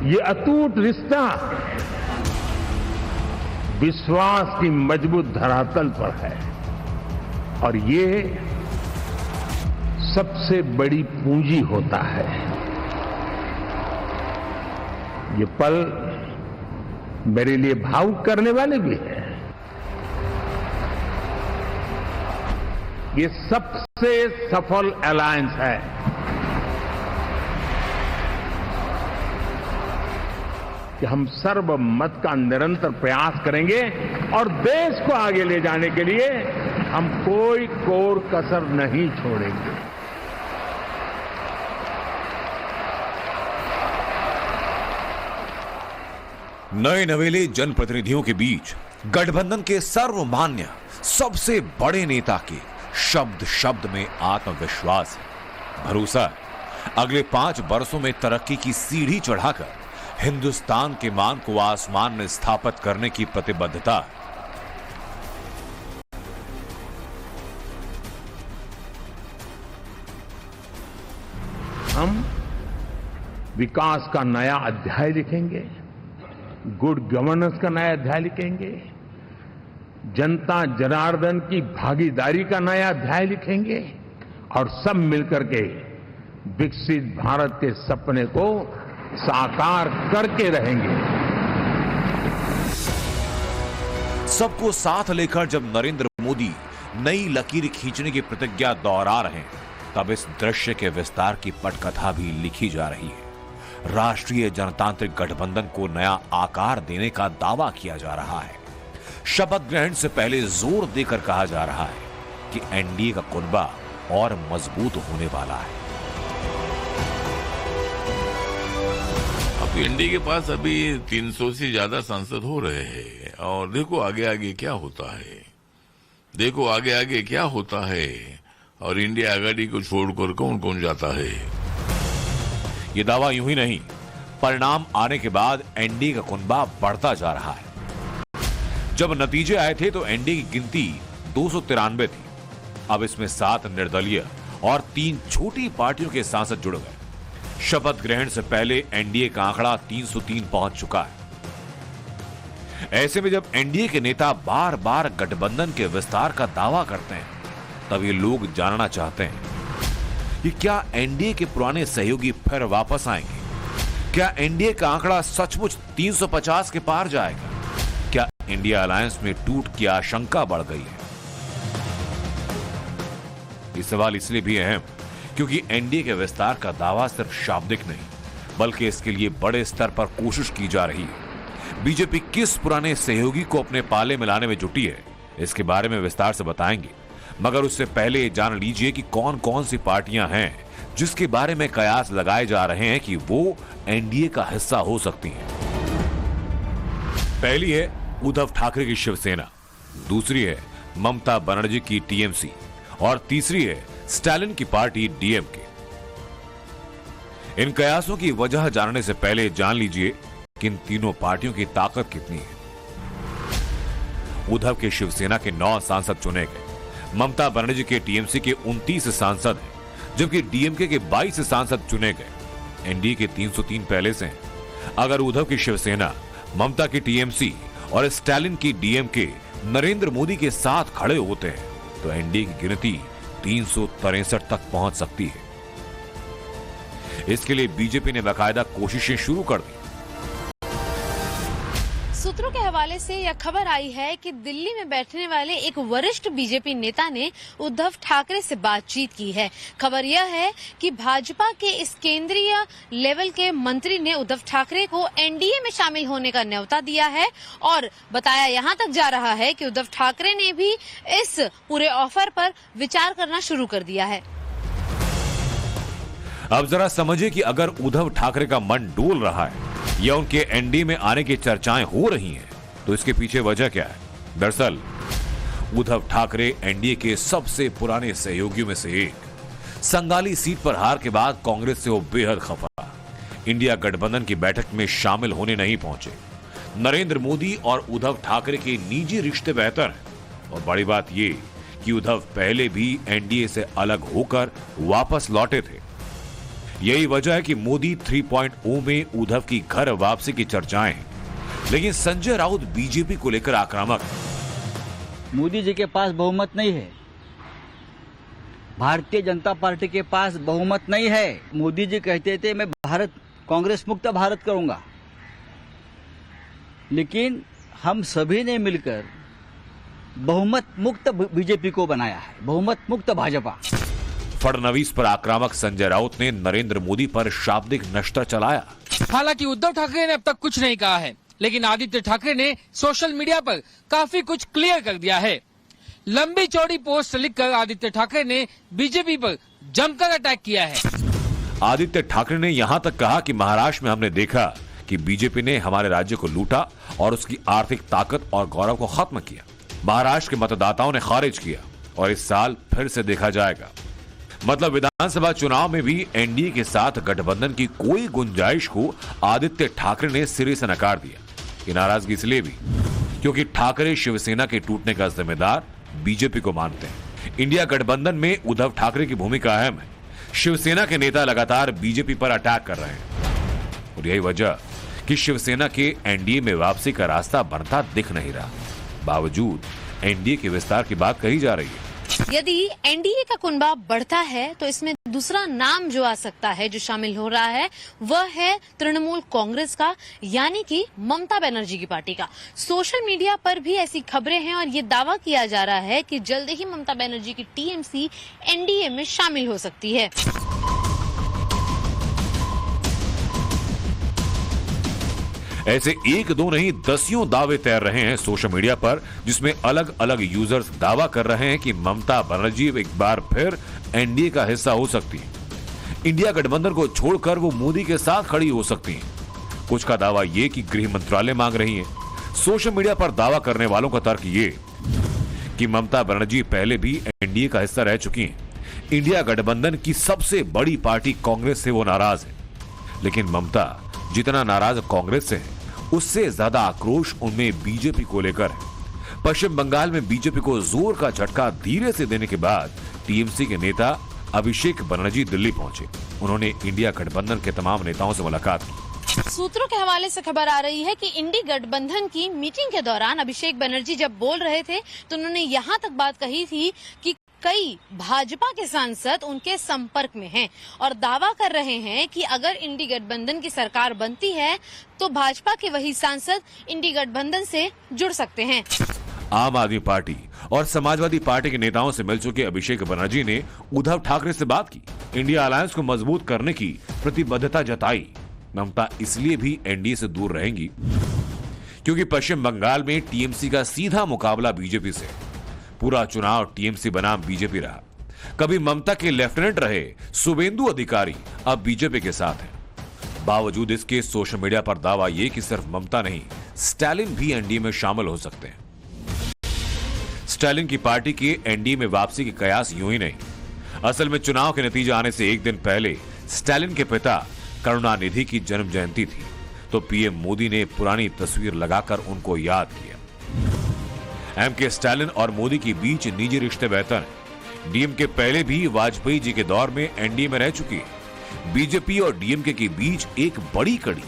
ये अटूट रिश्ता विश्वास की मजबूत धरातल पर है और ये सबसे बड़ी पूंजी होता है। ये पल मेरे लिए भावुक करने वाले भी हैं। ये सबसे सफल अलायंस है। कि हम सर्वमत का निरंतर प्रयास करेंगे और देश को आगे ले जाने के लिए हम कोई कोर कसर नहीं छोड़ेंगे। नए नवेले जनप्रतिनिधियों के बीच गठबंधन के सर्वमान्य सबसे बड़े नेता के शब्द शब्द में आत्मविश्वास है, भरोसा है। अगले 5 वर्षों में तरक्की की सीढ़ी चढ़ाकर हिंदुस्तान के मान को आसमान में स्थापित करने की प्रतिबद्धता है। हम विकास का नया अध्याय लिखेंगे, गुड गवर्नेंस का नया अध्याय लिखेंगे, जनता जनार्दन की भागीदारी का नया अध्याय लिखेंगे और सब मिलकर के विकसित भारत के सपने को साकार करके रहेंगे। सबको साथ लेकर जब नरेंद्र मोदी नई लकीर खींचने की प्रतिज्ञा दोहरा रहे हैं, तब इस दृश्य के विस्तार की पटकथा भी लिखी जा रही है। राष्ट्रीय जनतांत्रिक गठबंधन को नया आकार देने का दावा किया जा रहा है। शपथ ग्रहण से पहले जोर देकर कहा जा रहा है कि एनडीए का कुनबा और मजबूत होने वाला है। अब एनडीए के पास अभी 300 से ज्यादा सांसद हो रहे हैं और देखो आगे आगे क्या होता है, देखो आगे आगे क्या होता है और इंडिया आघाड़ी को छोड़कर कौन कौन जाता है। ये दावा यूं ही नहीं, परिणाम आने के बाद एनडीए का कुनबा बढ़ता जा रहा है। जब नतीजे आए थे तो एनडीए की गिनती 293 थी। अब इसमें 7 निर्दलीय और 3 छोटी पार्टियों के सांसद जुड़ गए। शपथ ग्रहण से पहले एनडीए का आंकड़ा 303 पहुंच चुका है। ऐसे में जब एनडीए के नेता बार बार गठबंधन के विस्तार का दावा करते हैं, तब ये लोग जानना चाहते हैं कि क्या एनडीए के पुराने सहयोगी फिर वापस आएंगे? क्या एनडीए का आंकड़ा सचमुच 350 के पार जाएगा? क्या इंडिया अलायंस में टूट की आशंका बढ़ गई है? ये सवाल इसलिए भी अहम क्योंकि एनडीए के विस्तार का दावा सिर्फ शाब्दिक नहीं, बल्कि इसके लिए बड़े स्तर पर कोशिश की जा रही है। बीजेपी किस पुराने सहयोगी को अपने पाले में लाने में जुटी है, इसके बारे में विस्तार से बताएंगे। मगर उससे पहले जान लीजिए कि कौन कौन सी पार्टियां हैं जिसके बारे में कयास लगाए जा रहे हैं कि वो एनडीए का हिस्सा हो सकती हैं। पहली है उद्धव ठाकरे की शिवसेना, दूसरी है ममता बनर्जी की टीएमसी और तीसरी है स्टालिन की पार्टी डीएमके। इन कयासों की वजह जानने से पहले जान लीजिए कि इन तीनों पार्टियों की ताकत कितनी है। उद्धव के शिवसेना के 9 सांसद चुने गए, ममता बनर्जी के टीएमसी के 29 सांसद हैं, जबकि डीएमके के 22 सांसद चुने गए। एनडीए के 303 पहले से हैं। अगर उद्धव की शिवसेना, ममता की टीएमसी और स्टालिन की डीएमके नरेंद्र मोदी के साथ खड़े होते हैं तो एनडीए की गिनती 363 तक पहुंच सकती है। इसके लिए बीजेपी ने बाकायदा कोशिशें शुरू कर दी। सूत्रों के हवाले से यह खबर आई है कि दिल्ली में बैठने वाले एक वरिष्ठ बीजेपी नेता ने उद्धव ठाकरे से बातचीत की है। खबर यह है कि भाजपा के इस केंद्रीय लेवल के मंत्री ने उद्धव ठाकरे को एनडीए में शामिल होने का न्योता दिया है और बताया यहां तक जा रहा है कि उद्धव ठाकरे ने भी इस पूरे ऑफर पर विचार करना शुरू कर दिया है। अब जरा समझिए कि अगर उद्धव ठाकरे का मन डोल रहा है या उनके एनडीए में आने की चर्चाएं हो रही हैं, तो इसके पीछे वजह क्या है? दरअसल उद्धव ठाकरे एनडीए के सबसे पुराने सहयोगियों में से एक। संगाली सीट पर हार के बाद कांग्रेस से वो बेहद खफा। इंडिया गठबंधन की बैठक में शामिल होने नहीं पहुंचे। नरेंद्र मोदी और उद्धव ठाकरे के निजी रिश्ते बेहतर हैं और बड़ी बात ये कि उद्धव पहले भी एनडीए से अलग होकर वापस लौटे थे। यही वजह है कि मोदी 3.0 में उद्धव की घर वापसी की चर्चाएं हैं। लेकिन संजय राउत बीजेपी को लेकर आक्रामक है। मोदी जी के पास बहुमत नहीं है, भारतीय जनता पार्टी के पास बहुमत नहीं है। मोदी जी कहते थे मैं कांग्रेस मुक्त भारत करूंगा, लेकिन हम सभी ने मिलकर बहुमत मुक्त बीजेपी को बनाया है, बहुमत मुक्त भाजपा। फडणवीस पर आक्रामक संजय राउत ने नरेंद्र मोदी पर शाब्दिक नश्तर चलाया। हालांकि उद्धव ठाकरे ने अब तक कुछ नहीं कहा है, लेकिन आदित्य ठाकरे ने सोशल मीडिया पर काफी कुछ क्लियर कर दिया है। लंबी चौड़ी पोस्ट लिखकर आदित्य ठाकरे ने बीजेपी पर जमकर अटैक किया है। आदित्य ठाकरे ने यहां तक कहा कि महाराष्ट्र में हमने देखा कि बीजेपी ने हमारे राज्य को लूटा और उसकी आर्थिक ताकत और गौरव को खत्म किया। महाराष्ट्र के मतदाताओं ने खारिज किया और इस साल फिर से देखा जाएगा। मतलब विधानसभा चुनाव में भी एनडीए के साथ गठबंधन की कोई गुंजाइश को आदित्य ठाकरे ने सिरे से नकार दिया। ये नाराजगी इसलिए भी क्योंकि ठाकरे शिवसेना के टूटने का जिम्मेदार बीजेपी को मानते हैं। इंडिया गठबंधन में उद्धव ठाकरे की भूमिका अहम है। शिवसेना के नेता लगातार बीजेपी पर अटैक कर रहे हैं और यही वजह कि शिवसेना के एनडीए में वापसी का रास्ता बनता दिख नहीं रहा। बावजूद एनडीए के विस्तार की बात कही जा रही है। यदि एनडीए का कुनबा बढ़ता है तो इसमें दूसरा नाम जो आ सकता है, जो शामिल हो रहा है, वह है तृणमूल कांग्रेस का, यानी कि ममता बनर्जी की पार्टी का। सोशल मीडिया पर भी ऐसी खबरें हैं और ये दावा किया जा रहा है कि जल्द ही ममता बनर्जी की टीएमसी एनडीए में शामिल हो सकती है। ऐसे एक दो नहीं दसियों दावे तैर रहे हैं सोशल मीडिया पर, जिसमें अलग अलग यूजर्स दावा कर रहे हैं कि ममता बनर्जी एक बार फिर एनडीए का हिस्सा हो सकती है। इंडिया गठबंधन को छोड़कर वो मोदी के साथ खड़ी हो सकती हैं। कुछ का दावा ये कि गृह मंत्रालय मांग रही है। सोशल मीडिया पर दावा करने वालों का तर्क ये कि ममता बनर्जी पहले भी एनडीए का हिस्सा रह चुकी हैं। इंडिया गठबंधन की सबसे बड़ी पार्टी कांग्रेस से वो नाराज है, लेकिन ममता जितना नाराज कांग्रेस से है, उससे ज्यादा आक्रोश उनमें बीजेपी को लेकर है। पश्चिम बंगाल में बीजेपी को जोर का झटका धीरे से देने के बाद टीएमसी के नेता अभिषेक बनर्जी दिल्ली पहुंचे। उन्होंने इंडिया गठबंधन के तमाम नेताओं से मुलाकात की। सूत्रों के हवाले से खबर आ रही है कि इंडी गठबंधन की मीटिंग के दौरान अभिषेक बनर्जी जब बोल रहे थे तो उन्होंने यहां तक बात कही थी कि कई भाजपा के सांसद उनके संपर्क में हैं और दावा कर रहे हैं कि अगर इंडी गठबंधन की सरकार बनती है तो भाजपा के वही सांसद इंडी गठबंधन से जुड़ सकते हैं। आम आदमी पार्टी और समाजवादी पार्टी के नेताओं से मिल चुके अभिषेक बनर्जी ने उद्धव ठाकरे से बात की, इंडिया अलायंस को मजबूत करने की प्रतिबद्धता जताई। ममता इसलिए भी एनडीए से दूर रहेंगी क्योंकि पश्चिम बंगाल में टीएमसी का सीधा मुकाबला बीजेपी से। पूरा चुनाव टीएमसी बनाम बीजेपी रहा। कभी ममता के लेफ्टिनेंट रहे शुभेंदु अधिकारी अब बीजेपी के साथ हैं। बावजूद इसके सोशल मीडिया पर दावा यह कि सिर्फ ममता नहीं, स्टालिन भी एनडीए में शामिल हो सकते हैं। स्टालिन की पार्टी के एनडीए में वापसी के कयास यूं ही नहीं। असल में चुनाव के नतीजे आने से एक दिन पहले स्टालिन के पिता करुणानिधि की जन्म जयंती थी, तो पीएम मोदी ने पुरानी तस्वीर लगाकर उनको याद किया। एमके स्टालिन और मोदी के बीच निजी रिश्ते बेहतर हैं। डीएमके पहले भी वाजपेयी जी के दौर में एनडीए में रह चुकी है। बीजेपी और डीएमके के बीच एक बड़ी कड़ी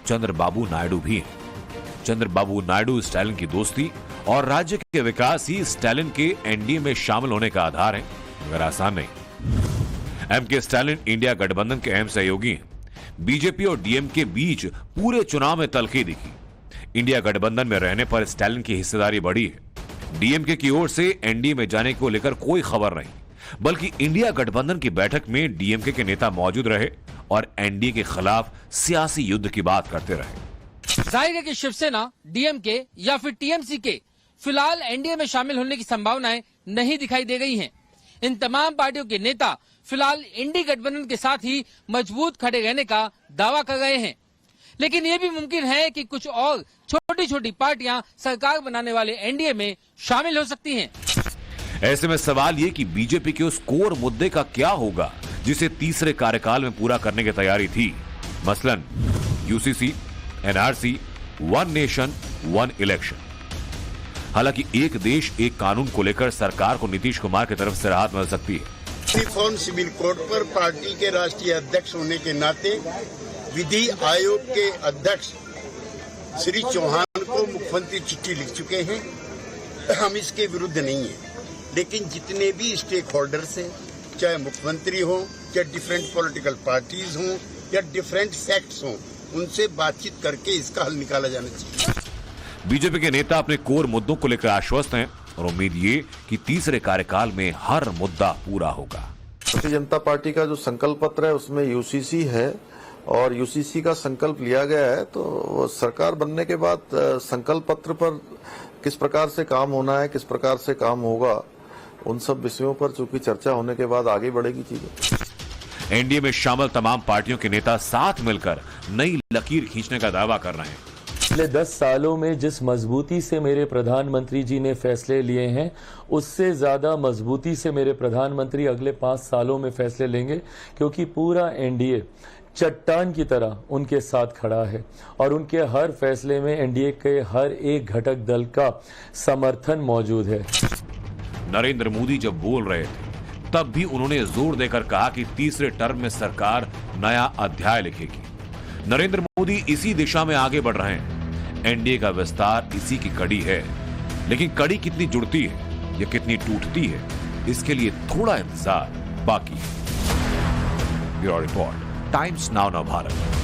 चंद्रबाबू नायडू भी है। चंद्रबाबू नायडू स्टालिन की दोस्ती और राज्य के विकास ही स्टालिन के एनडीए में शामिल होने का आधार है, मगर आसान नहीं। एमके स्टालिन इंडिया गठबंधन के अहम सहयोगी हैं। बीजेपी और डीएमके के बीच पूरे चुनाव में तलखी दिखी। इंडिया गठबंधन में रहने पर स्टालिन की हिस्सेदारी बढ़ी है। डीएमके की ओर से एनडीए में जाने को लेकर कोई खबर नहीं, बल्कि इंडिया गठबंधन की बैठक में डीएमके के नेता मौजूद रहे और एनडीए के खिलाफ सियासी युद्ध की बात करते रहे। जाहिर है कि शिवसेना, डीएमके या फिर टीएमसी के फिलहाल एनडीए में शामिल होने की संभावनाएं नहीं दिखाई दे गई हैं। इन तमाम पार्टियों के नेता फिलहाल इंडी गठबंधन के साथ ही मजबूत खड़े रहने का दावा कर रहे हैं, लेकिन यह भी मुमकिन है कि कुछ और छोटी छोटी पार्टियां सरकार बनाने वाले एनडीए में शामिल हो सकती हैं। ऐसे में सवाल ये कि बीजेपी के उस कोर मुद्दे का क्या होगा जिसे तीसरे कार्यकाल में पूरा करने की तैयारी थी, मसलन UCC, NRC, one nation one election. हालांकि एक देश एक कानून को लेकर सरकार को नीतीश कुमार की तरफ से राहत मिल सकती है। यूनिफॉर्म सिविल कोड पर पार्टी के राष्ट्रीय अध्यक्ष होने के नाते विधि आयोग के अध्यक्ष श्री चौहान को मुख्यमंत्री चिट्ठी लिख चुके हैं। हम इसके विरुद्ध नहीं हैं, लेकिन जितने भी स्टेक होल्डर्स हैं, चाहे मुख्यमंत्री हो, चाहे डिफरेंट पॉलिटिकल पार्टीज हों या डिफरेंट सेक्ट्स हों, उनसे बातचीत करके इसका हल निकाला जाना चाहिए। बीजेपी के नेता अपने कोर मुद्दों को लेकर आश्वस्त हैं और उम्मीद ये कि तीसरे कार्यकाल में हर मुद्दा पूरा होगा। भारतीय जनता पार्टी का जो संकल्प पत्र है उसमें यूसीसी है और यूसीसी का संकल्प लिया गया है, तो सरकार बनने के बाद संकल्प पत्र पर किस प्रकार से काम होना है, किस प्रकार से काम होगा, उन सब विषयों पर चूंकि चर्चा होने के बाद आगे बढ़ेगी चीजें। एनडीए में शामिल तमाम पार्टियों के नेता साथ मिलकर नई लकीर खींचने का दावा कर रहे हैं। पिछले 10 सालों में जिस मजबूती से मेरे प्रधानमंत्री जी ने फैसले लिए हैं, उससे ज्यादा मजबूती से मेरे प्रधानमंत्री अगले 5 सालों में फैसले लेंगे, क्योंकि पूरा एनडीए चट्टान की तरह उनके साथ खड़ा है और उनके हर फैसले में एनडीए के हर एक घटक दल का समर्थन मौजूद है। नरेंद्र मोदी जब बोल रहे थे तब भी उन्होंने जोर देकर कहा कि तीसरे टर्म में सरकार नया अध्याय लिखेगी। नरेंद्र मोदी इसी दिशा में आगे बढ़ रहे हैं। एनडीए का विस्तार इसी की कड़ी है, लेकिन कड़ी कितनी जुड़ती है या कितनी टूटती है, इसके लिए थोड़ा इंतजार बाकी है। Bureau report, times now Bharat.